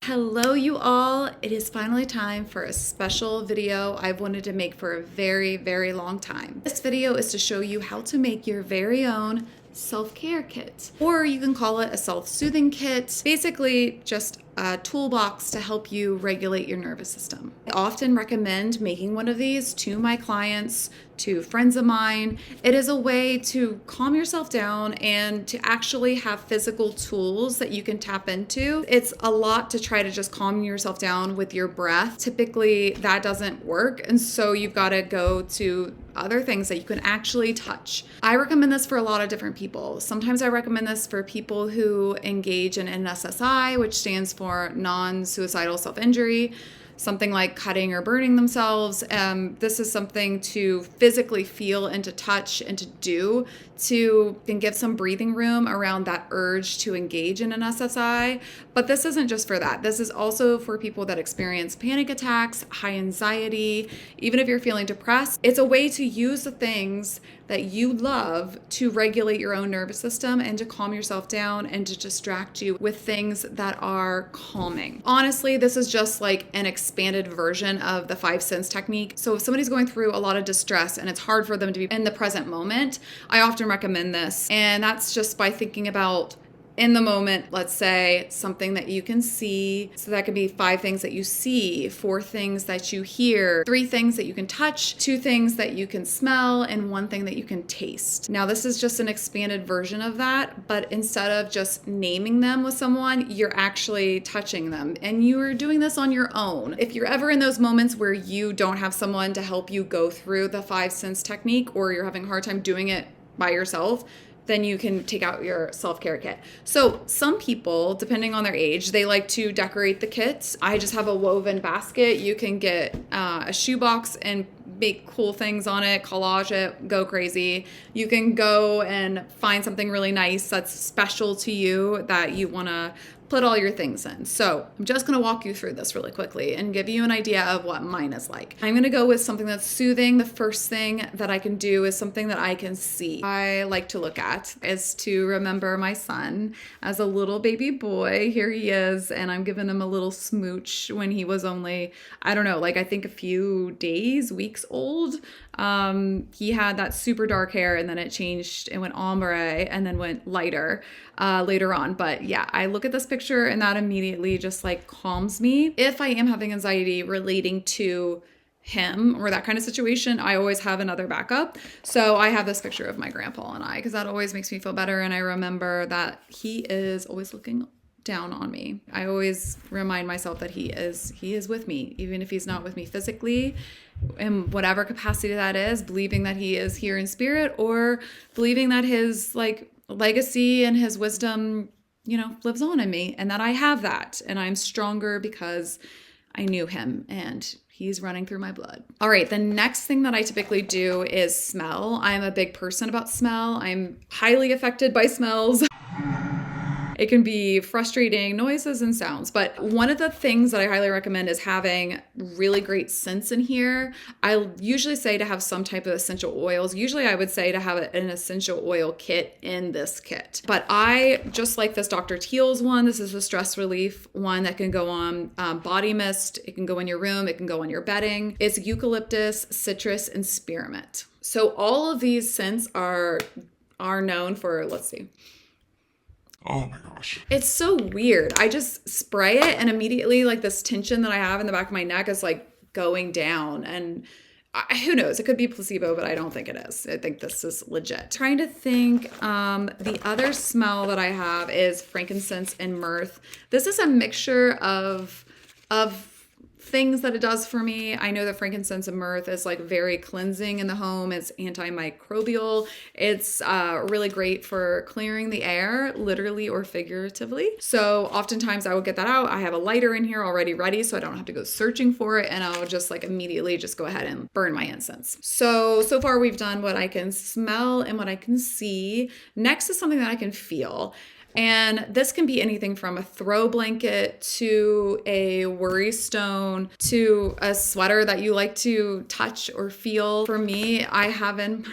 Hello you all, it is finally time for a special video I've wanted to make for a very long time. This video is to show you how to make your very own self-care kit, or you can call it a self-soothing kit. Basically just a toolbox to help you regulate your nervous system. I often recommend making one of these to my clients, to friends of mine. It is a way to calm yourself down and to actually have physical tools that you can tap into. It's a lot to try to just calm yourself down with your breath. Typically that doesn't work, and so you've got to go to other things that you can actually touch. I recommend this for a lot of different people. Sometimes I recommend this for people who engage in NSSI, which stands for non-suicidal self-injury, something like cutting or burning themselves. This is something to physically feel and to touch and to do to and give some breathing room around that urge to engage in an SSI. But this isn't just for that. This is also for people that experience panic attacks, high anxiety, even if you're feeling depressed. It's a way to use the things that you love to regulate your own nervous system and to calm yourself down and to distract you with things that are calming. Honestly, this is just like an expanded version of the 5 sense technique. So if somebody's going through a lot of distress and it's hard for them to be in the present moment, I often recommend this. And that's just by thinking about in the moment, let's say something that you can see. So that could be 5 things that you see, 4 things that you hear, 3 things that you can touch, 2 things that you can smell, and 1 thing that you can taste. Now, this is just an expanded version of that, but instead of just naming them with someone, you're actually touching them, and you are doing this on your own. If you're ever in those moments where you don't have someone to help you go through the 5 sense technique, or you're having a hard time doing it by yourself, then you can take out your self-care kit. So some people, depending on their age, they like to decorate the kits. I just have a woven basket. You can get a shoebox and make cool things on it, collage it, go crazy. You can go and find something really nice that's special to you that you want to put all your things in. So I'm just going to walk you through this really quickly and give you an idea of what mine is like. I'm going to go with something that's soothing. The first thing that I can do is something that I can see. I like to look at is to remember my son as a little baby boy. Here he is, and I'm giving him a little smooch when he was only, I don't know, like I think a few days, weeks old. He had that super dark hair, and then it changed. It went ombre and then went lighter later on. But yeah, I look at this picture and that immediately just like calms me. If I am having anxiety relating to him or that kind of situation, I always have another backup. So I have this picture of my grandpa and I, because that always makes me feel better. And I remember that he is always looking down on me. I always remind myself that he is with me, even if he's not with me physically, in whatever capacity that is, believing that he is here in spirit, or believing that his like legacy and his wisdom, you know, lives on in me, and that I have that, and I'm stronger because I knew him and he's running through my blood. All right, the next thing that I typically do is smell. I'm a big person about smell. I'm highly affected by smells. It can be frustrating noises and sounds, but one of the things that I highly recommend is having really great scents in here. I usually say to have some type of essential oils. Usually I would say to have an essential oil kit in this kit, but I just like this Dr. Teal's one. This is the stress relief one that can go on body mist. It can go in your room. It can go on your bedding. It's eucalyptus, citrus, and spearmint. So all of these scents are known for, let's see. Oh my gosh. It's so weird. I just spray it and immediately like this tension that I have in the back of my neck is like going down, and who knows? It could be placebo, but I don't think it is. I think this is legit. Trying to think, the other smell that I have is frankincense and myrrh. This is a mixture of things that it does for me. I know that frankincense and myrrh is like very cleansing in the home. It's antimicrobial. It's really great for clearing the air, literally or figuratively. So oftentimes I will get that out. I have a lighter in here already ready, so I don't have to go searching for it, and I'll just like immediately just go ahead and burn my incense. So far we've done what I can smell and what I can see. Next is something that I can feel. And this can be anything from a throw blanket to a worry stone to a sweater that you like to touch or feel. For me, I have in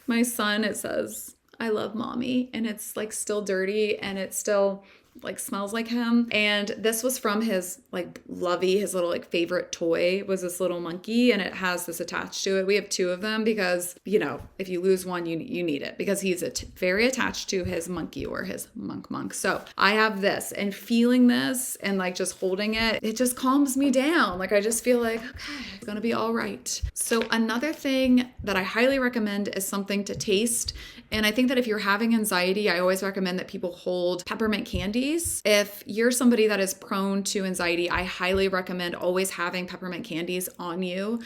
my son, it says, I love mommy, and it's like still dirty and it still like smells like him. And this was from his like Lovey, his little like favorite toy was this little monkey, and it has this attached to it. We have two of them because, you know, if you lose one, you need it, because he's very attached to his monkey, or his monk. So I have this, and feeling this and like just holding it, it just calms me down. Like I just feel like, okay, it's gonna be all right. So another thing that I highly recommend is something to taste. And I think that if you're having anxiety, I always recommend that people hold peppermint candies. If you're somebody that is prone to anxiety, I highly recommend always having peppermint candies on you,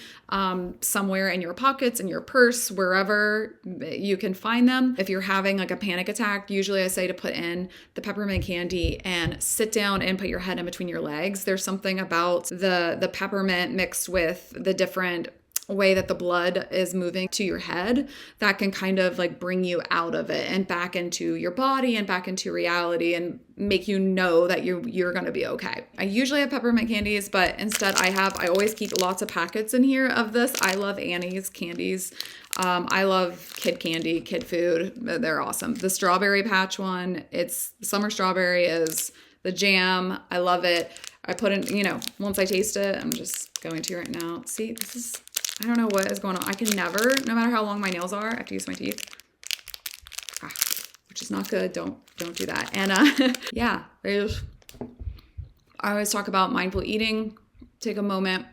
somewhere in your pockets, in your purse, wherever you can find them. If you're having like a panic attack, usually I say to put in the peppermint candy and sit down and put your head in between your legs. There's something about the peppermint mixed with the different way that the blood is moving to your head that can kind of like bring you out of it and back into your body and back into reality, and make you know that you're going to be okay. I usually have peppermint candies, but instead I always keep lots of packets in here of this. I love Annie's candies. I love kid candy, kid food. They're awesome. The strawberry patch one, it's summer strawberry, is the jam. I love it. I put in, you know, once I taste it, I'm just going to right now. See, this is, I don't know what is going on. I can never, no matter how long my nails are, I have to use my teeth. Which is not good. Don't do that. And yeah, I always talk about mindful eating. Take a moment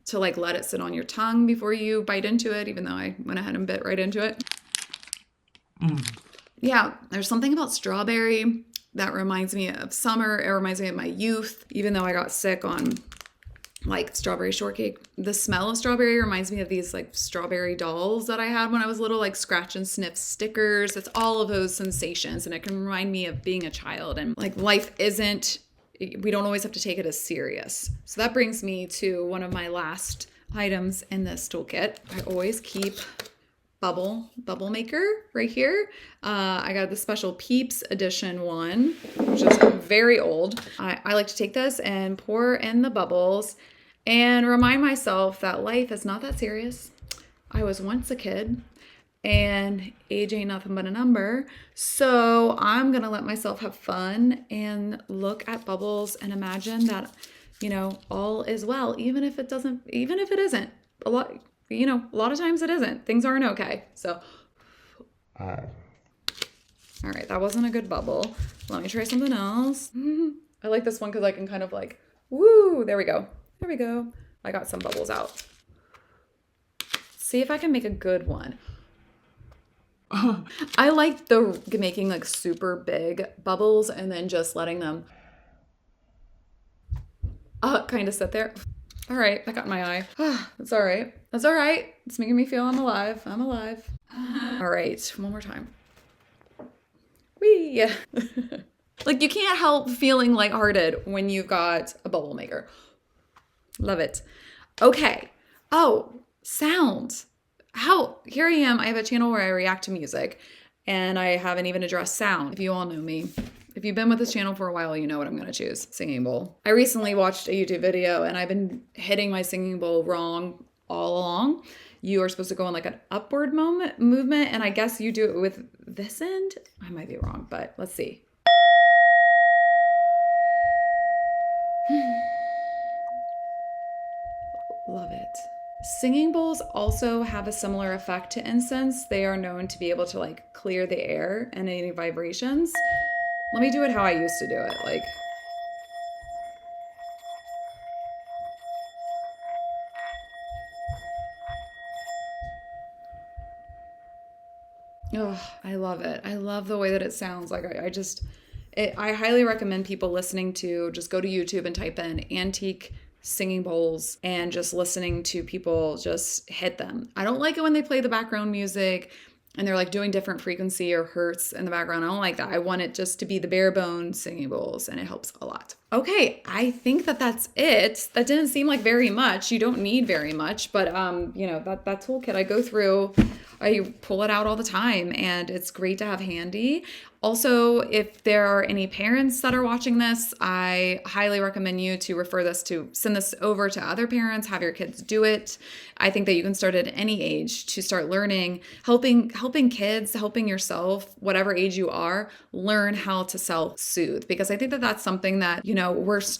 to like let it sit on your tongue before you bite into it, even though I went ahead and bit right into it. Yeah, there's something about strawberry that reminds me of summer. It reminds me of my youth, even though I got sick on like strawberry shortcake. The smell of strawberry reminds me of these like strawberry dolls that I had when I was little, like scratch and sniff stickers. It's all of those sensations, and it can remind me of being a child, and like life isn't, we don't always have to take it as serious. So that brings me to one of my last items in this toolkit. I always keep bubble maker right here. I got the special Peeps edition one, which is very old. I like to take this and pour in the bubbles and remind myself that life is not that serious. I was once a kid, and age ain't nothing but a number. So I'm gonna let myself have fun and look at bubbles and imagine that, you know, all is well, even if it isn't. A lot of times it isn't. Things aren't okay. So, all right, that wasn't a good bubble. Let me try something else. I like this one because I can kind of like, woo, there we go. There we go. I got some bubbles out. See if I can make a good one. I like making like super big bubbles and then just letting them kind of sit there. All right, that got in my eye. That's all right. That's all right. It's making me feel I'm alive. I'm alive. All right, one more time. Whee! Like, you can't help feeling lighthearted when you've got a bubble maker. Love it. Okay. Oh, sound. Here I am. I have a channel where I react to music, and I haven't even addressed sound. If you all know me, if you've been with this channel for a while, you know what I'm going to choose. Singing bowl. I recently watched a YouTube video, and I've been hitting my singing bowl wrong all along. You are supposed to go in like an upward movement, and I guess you do it with this end. I might be wrong, but let's see. Love it. Singing bowls also have a similar effect to incense. They are known to be able to like clear the air and any vibrations. Let me do it how I used to do it. Like, oh, I love it. I love the way that it sounds. Like I highly recommend people listening to, just go to YouTube and type in antique singing bowls and just listening to people just hit them. I don't like it when they play the background music and they're like doing different frequency or hertz in the background. I don't like that. I want it just to be the bare bones singing bowls, and it helps a lot. Okay, I think that's it. That didn't seem like very much. You don't need very much, but you know, that toolkit I go through, I pull it out all the time, and it's great to have handy. Also, if there are any parents that are watching this, I highly recommend you to send this over to other parents, have your kids do it. I think that you can start at any age to start learning, helping kids, helping yourself, whatever age you are, learn how to self-soothe. Because I think that that's something that, it's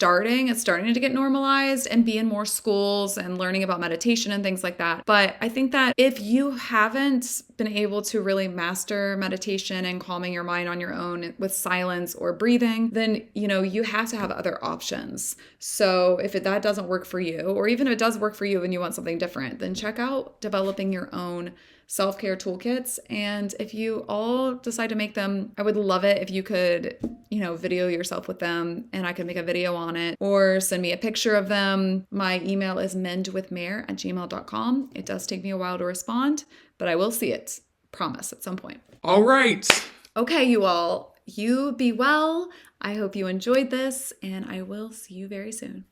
starting to get normalized and be in more schools and learning about meditation and things like that. But I think that if you haven't been able to really master meditation and calming your mind on your own with silence or breathing, then you have to have other options. So if that doesn't work for you, or even if it does work for you and you want something different, then check out developing your own self-care toolkits. And if you all decide to make them, I would love it if you could, video yourself with them and I could make a video on it, or send me a picture of them. My email is mendwithmare@gmail.com. It does take me a while to respond, but I will see it. Promise, at some point. All right. Okay, you all, you be well. I hope you enjoyed this, and I will see you very soon.